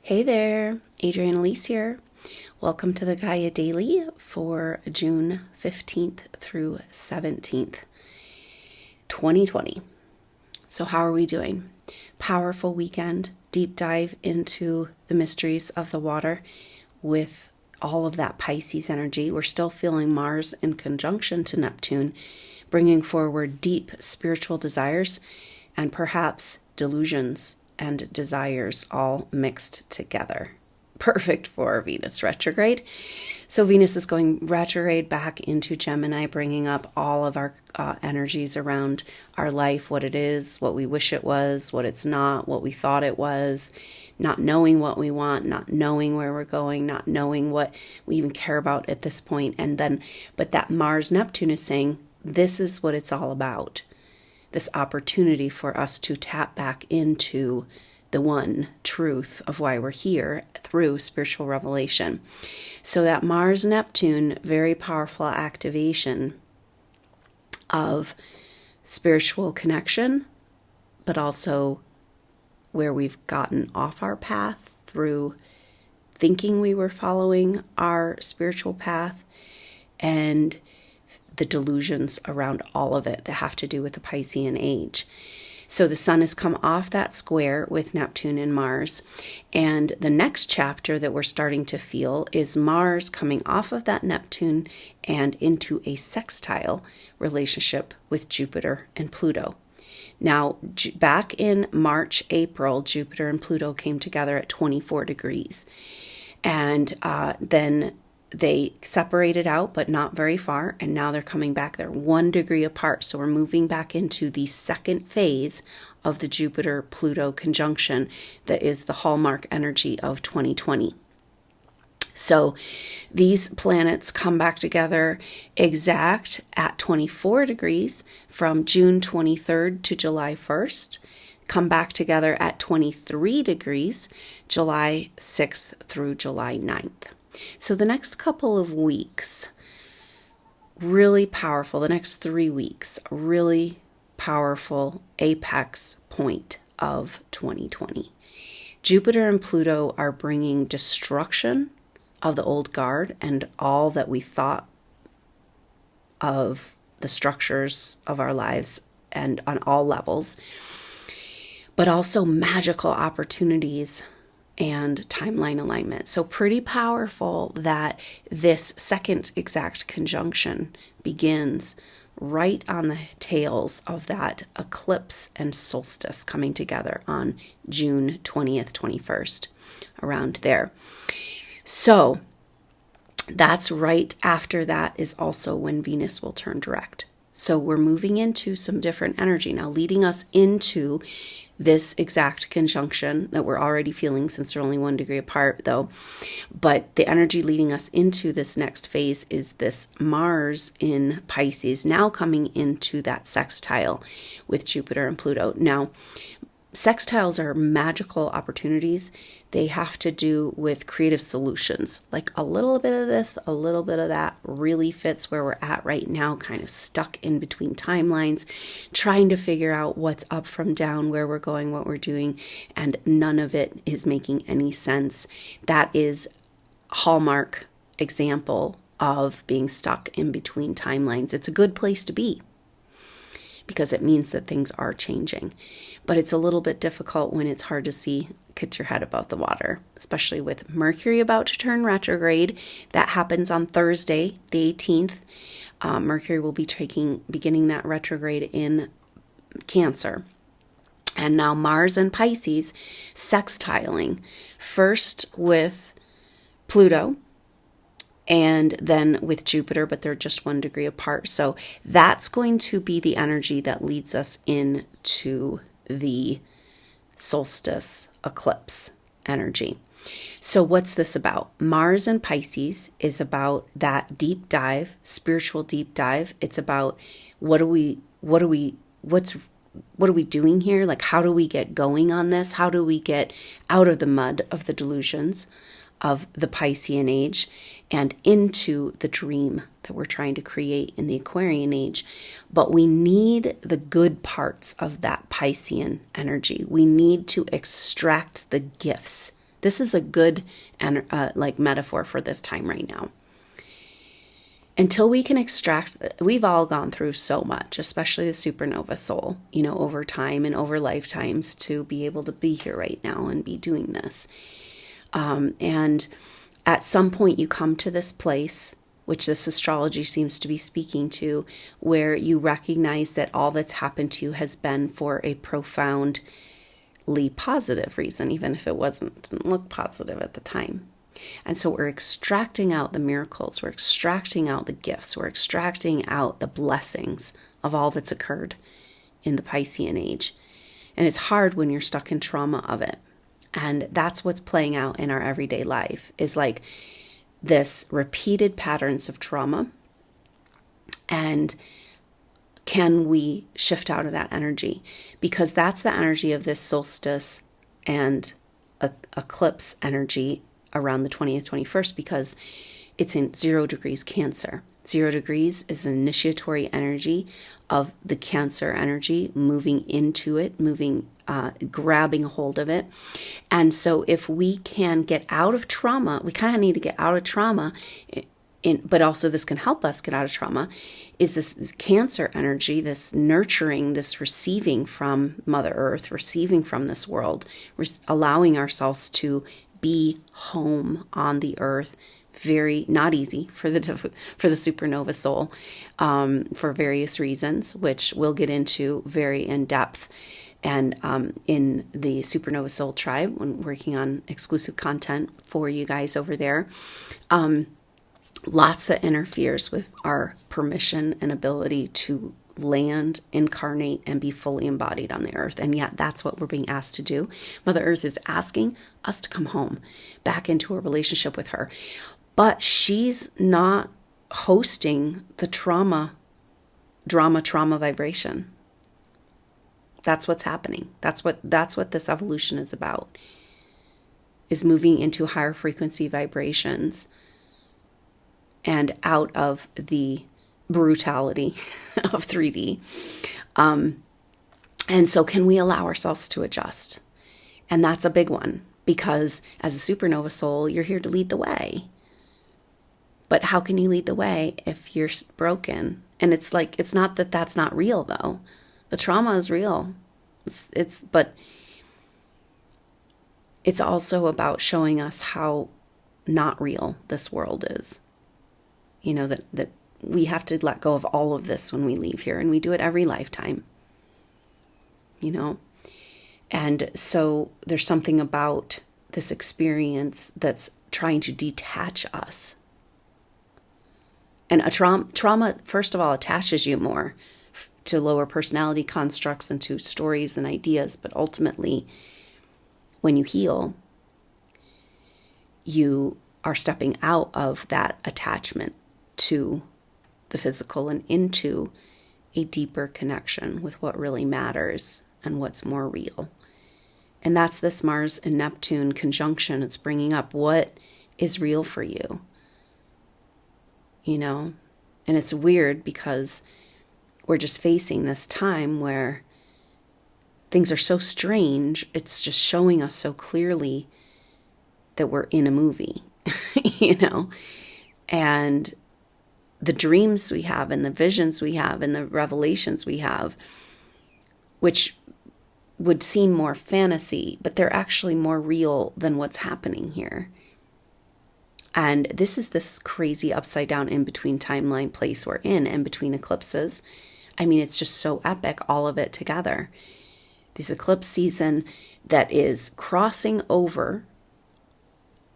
Hey there, Adrienne Elise here. Welcome to the GAIA Daily for June 15th through 17th, 2020. So how are we doing? Powerful weekend, deep dive into the mysteries of the water with all of that Pisces energy. We're still feeling Mars in conjunction to Neptune, bringing forward deep spiritual desires and perhaps delusions and desires all mixed together. Perfect for Venus retrograde. So Venus is going retrograde back into Gemini, bringing up all of our energies around our life, what it is, what we wish it was, what it's not, what we thought it was, not knowing what we want, not knowing where we're going, not knowing what we even care about at this point. But that Mars Neptune is saying, this is what it's all about. This opportunity for us to tap back into the one truth of why we're here through spiritual revelation. So that Mars-Neptune, very powerful activation of spiritual connection, but also where we've gotten off our path through thinking we were following our spiritual path, and the delusions around all of it that have to do with the Piscean age. So the sun has come off that square with Neptune and Mars. And the next chapter that we're starting to feel is Mars coming off of that Neptune and into a sextile relationship with Jupiter and Pluto. Now, back in March, April, Jupiter and Pluto came together at 24 degrees. And then they separated out, but not very far, and now they're coming back. They're 1 degree apart, so we're moving back into the second phase of the Jupiter-Pluto conjunction that is the hallmark energy of 2020. So these planets come back together exact at 24 degrees from June 23rd to July 1st, come back together at 23 degrees, July 6th through July 9th. So the next couple of weeks, really powerful. The next 3 weeks, really powerful apex point of 2020. Jupiter and Pluto are bringing destruction of the old guard and all that we thought of the structures of our lives and on all levels, but also magical opportunities and timeline alignment. So pretty powerful that this second exact conjunction begins right on the tails of that eclipse and solstice coming together on June 20th, 21st, around there. So that's right after that is also when Venus will turn direct. So we're moving into some different energy now, leading us into this exact conjunction that we're already feeling since they're only 1 degree apart though. But the energy leading us into this next phase is this Mars in Pisces now coming into that sextile with Jupiter and Pluto. Now, sextiles are magical opportunities. They have to do with creative solutions. Like a little bit of this, a little bit of that really fits where we're at right now, kind of stuck in between timelines, trying to figure out what's up from down, where we're going, what we're doing, and none of it is making any sense. That is a hallmark example of being stuck in between timelines. It's a good place to be, because it means that things are changing. But it's a little bit difficult when it's hard to see, get your head above the water, especially with Mercury about to turn retrograde. That happens on Thursday, the 18th. Mercury will be beginning that retrograde in Cancer. And now Mars and Pisces sextiling, first with Pluto, and then with Jupiter, but they're just 1 degree apart. So that's going to be the energy that leads us into the solstice eclipse energy. So what's this about? Mars and Pisces is about that deep dive, spiritual deep dive. It's about what are we doing here? Like, how do we get going on this? How do we get out of the mud of the delusions of the Piscean age and into the dream that we're trying to create in the Aquarian age? But we need the good parts of that Piscean energy. We need to extract the gifts This is a good like metaphor for this time right now. Until we can extract, we've all gone through so much, especially the supernova soul, you know, over time and over lifetimes to be able to be here right now and be doing this. And at some point you come to this place, which this astrology seems to be speaking to, where you recognize that all that's happened to you has been for a profoundly positive reason, even if it didn't look positive at the time. And so we're extracting out the miracles, we're extracting out the gifts, we're extracting out the blessings of all that's occurred in the Piscean age. And it's hard when you're stuck in trauma of it. And that's what's playing out in our everyday life, is like this repeated patterns of trauma. And can we shift out of that energy? Because that's the energy of this solstice and eclipse energy around the 20th, 21st, because it's in 0 degrees Cancer. 0 degrees is an initiatory energy of the Cancer energy, moving into it, grabbing a hold of it. And so if we can get out of trauma, we kind of need to get out of trauma, but also this can help us get out of trauma, is this Cancer energy, this nurturing, this receiving from Mother Earth, receiving from this world, allowing ourselves to be home on the earth. Very not easy for the supernova soul, for various reasons, which we'll get into very in depth, and in the Supernova Soul Tribe, when working on exclusive content for you guys over there. Lots that interferes with our permission and ability to land, incarnate, and be fully embodied on the earth. And yet that's what we're being asked to do. Mother Earth is asking us to come home, back into a relationship with her. But she's not hosting the trauma vibration. That's what's happening. That's what this evolution is about, is moving into higher frequency vibrations and out of the brutality of 3D. And so can we allow ourselves to adjust? And that's a big one, because as a supernova soul, you're here to lead the way. But how can you lead the way if you're broken? And it's like, it's not that that's not real though. The trauma is real. But it's also about showing us how not real this world is. You know, that we have to let go of all of this when we leave here, and we do it every lifetime, you know? And so there's something about this experience that's trying to detach us. And a trauma, first of all, attaches you more to lower personality constructs and to stories and ideas. But ultimately, when you heal, you are stepping out of that attachment to the physical and into a deeper connection with what really matters and what's more real. And that's this Mars and Neptune conjunction. It's bringing up what is real for you, you know? And it's weird because we're just facing this time where things are so strange. It's just showing us so clearly that we're in a movie, you know? And the dreams we have and the visions we have and the revelations we have, which would seem more fantasy, but they're actually more real than what's happening here. And this is this crazy upside down in between timeline place we're in between eclipses. I mean, it's just so epic, all of it together. This eclipse season that is crossing over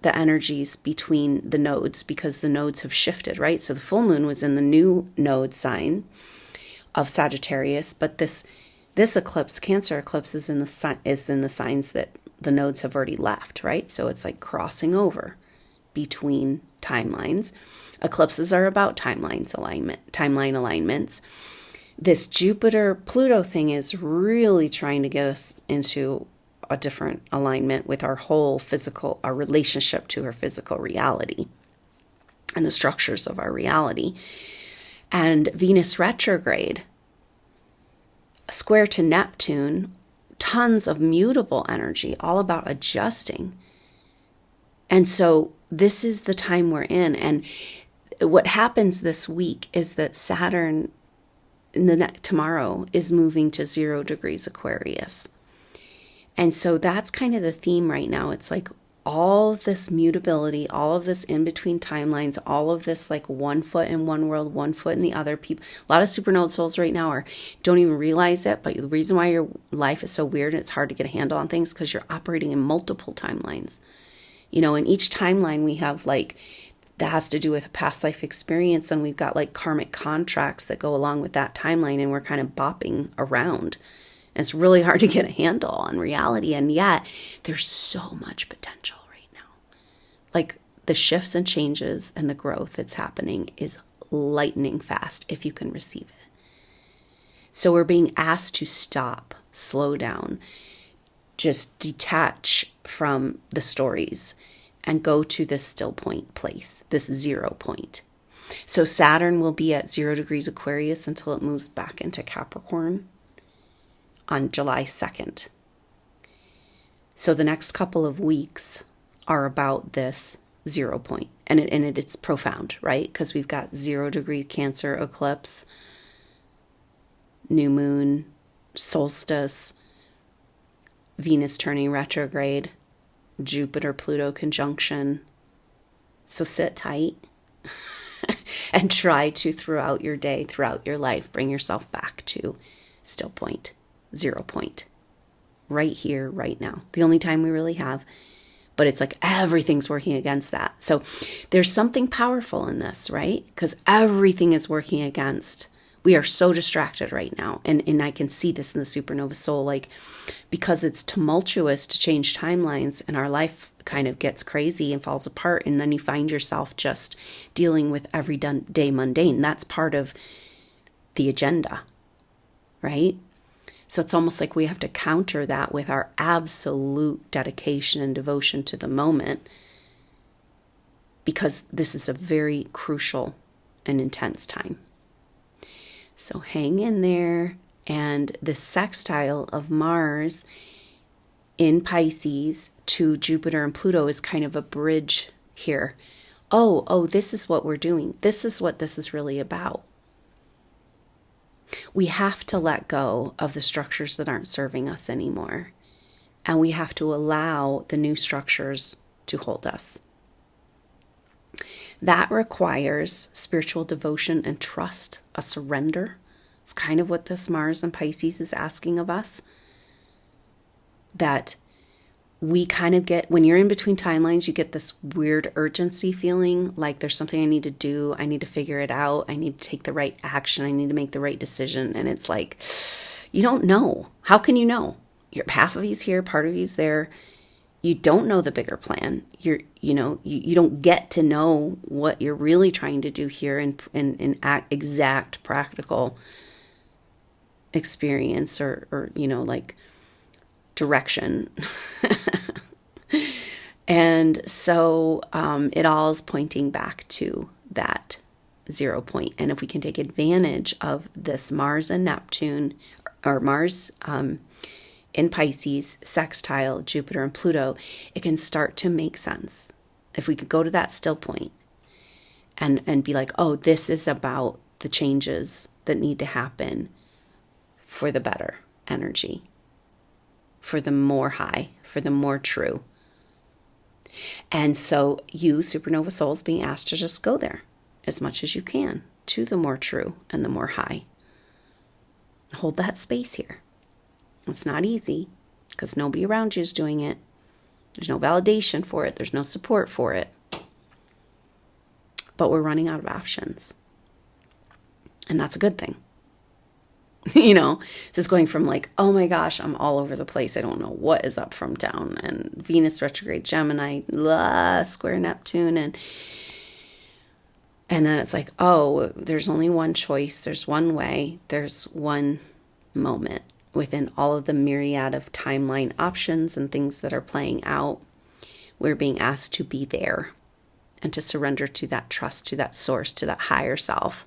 the energies between the nodes, because the nodes have shifted, right? So the full moon was in the new node sign of Sagittarius, but this eclipse, Cancer eclipse, is in the signs that the nodes have already left, right? So it's like crossing over between timelines. Eclipses are about timeline alignments. This Jupiter-Pluto thing is really trying to get us into a different alignment with our relationship to our physical reality and the structures of our reality. And Venus retrograde, square to Neptune, tons of mutable energy, all about adjusting And so this is the time we're in. And what happens this week is that Saturn tomorrow is moving to 0 degrees Aquarius. And so that's kind of the theme right now. It's like all of this mutability, all of this in between timelines, all of this like 1 foot in one world, 1 foot in the other. People, a lot of supernova souls right now don't even realize it. But the reason why your life is so weird and it's hard to get a handle on things because you're operating in multiple timelines. In each timeline we have like, that has to do with a past life experience, and we've got like karmic contracts that go along with that timeline, and we're kind of bopping around. And it's really hard to get a handle on reality, and yet there's so much potential right now. Like the shifts and changes and the growth that's happening is lightning fast if you can receive it. So we're being asked to stop, slow down, just detach from the stories and go to this still point place, this 0 point. So Saturn will be at 0 degrees Aquarius until it moves back into Capricorn on July 2nd. So the next couple of weeks are about this 0 point. And it's profound, right? Because we've got 0 degree Cancer eclipse, new moon, solstice, Venus turning retrograde, Jupiter, Pluto conjunction. So sit tight and try to, throughout your day, throughout your life, bring yourself back to still point, 0 point, right here, right now. The only time we really have, but it's like everything's working against that. So there's something powerful in this, right? Because everything is working against. We are so distracted right now. And I can see this in the supernova soul, like, because it's tumultuous to change timelines and our life kind of gets crazy and falls apart. And then you find yourself just dealing with everyday mundane. That's part of the agenda, right? So it's almost like we have to counter that with our absolute dedication and devotion to the moment, because this is a very crucial and intense time. So hang in there. And the sextile of Mars in Pisces to Jupiter and Pluto is kind of a bridge here. Oh, this is what we're doing. This is what this is really about. We have to let go of the structures that aren't serving us anymore. And we have to allow the new structures to hold us. That requires spiritual devotion and trust, a surrender. It's kind of what this Mars and Pisces is asking of us. That we kind of get, when you're in between timelines, you get this weird urgency feeling like there's something I need to do. I need to figure it out. I need to take the right action. I need to make the right decision. And it's like, you don't know. How can you know? Half of you's here, part of you's there. You don't know the bigger plan. You don't get to know what you're really trying to do here in exact practical experience or like direction. And so it all is pointing back to that 0 point. And if we can take advantage of this Mars and Neptune, or Mars in Pisces, sextile, Jupiter and Pluto, it can start to make sense. If we could go to that still point and be like, oh, this is about the changes that need to happen for the better energy, for the more high, for the more true. And so you, supernova souls, being asked to just go there as much as you can to the more true and the more high. Hold that space here. It's not easy because nobody around you is doing it. There's no validation for it. There's no support for it. But we're running out of options. And that's a good thing. This is going from like, oh my gosh, I'm all over the place. I don't know what is up from down. And Venus retrograde Gemini, square Neptune. And then it's like, oh, there's only one choice. There's one way. There's one moment within all of the myriad of timeline options and things that are playing out. We're being asked to be there and to surrender to that trust, to that source, to that higher self,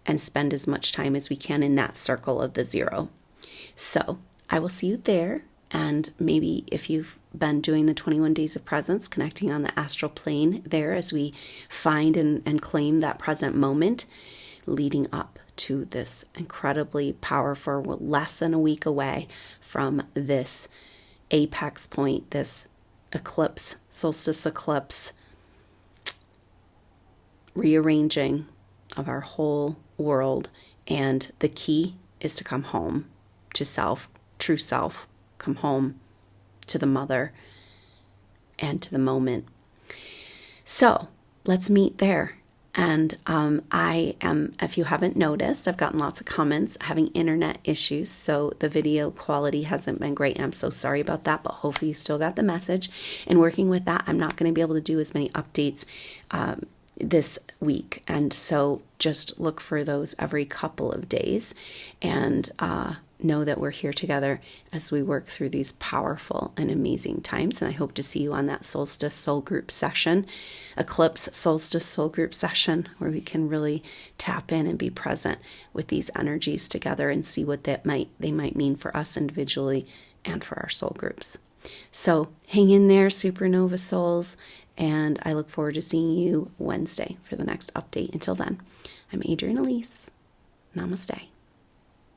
and spend as much time as we can in that circle of the 0. So I will see you there. And maybe if you've been doing the 21 days of presence, connecting on the astral plane there as we find and claim that present moment leading up to this incredibly powerful, less than a week away from this apex point, this eclipse, solstice eclipse, rearranging of our whole world. And the key is to come home to self, true self, come home to the mother and to the moment. So let's meet there. And I am, if you haven't noticed, I've gotten lots of comments having internet issues, so the video quality hasn't been great, and I'm so sorry about that, but hopefully you still got the message. And working with that, I'm not going to be able to do as many updates this week, and so just look for those every couple of days, and know that we're here together as we work through these powerful and amazing times. And I hope to see you on that Solstice Soul Group session, Eclipse Solstice Soul Group session, where we can really tap in and be present with these energies together and see what they might mean for us individually and for our soul groups. So hang in there, supernova souls, and I look forward to seeing you Wednesday for the next update. Until then, I'm Adrienne Elise. Namaste.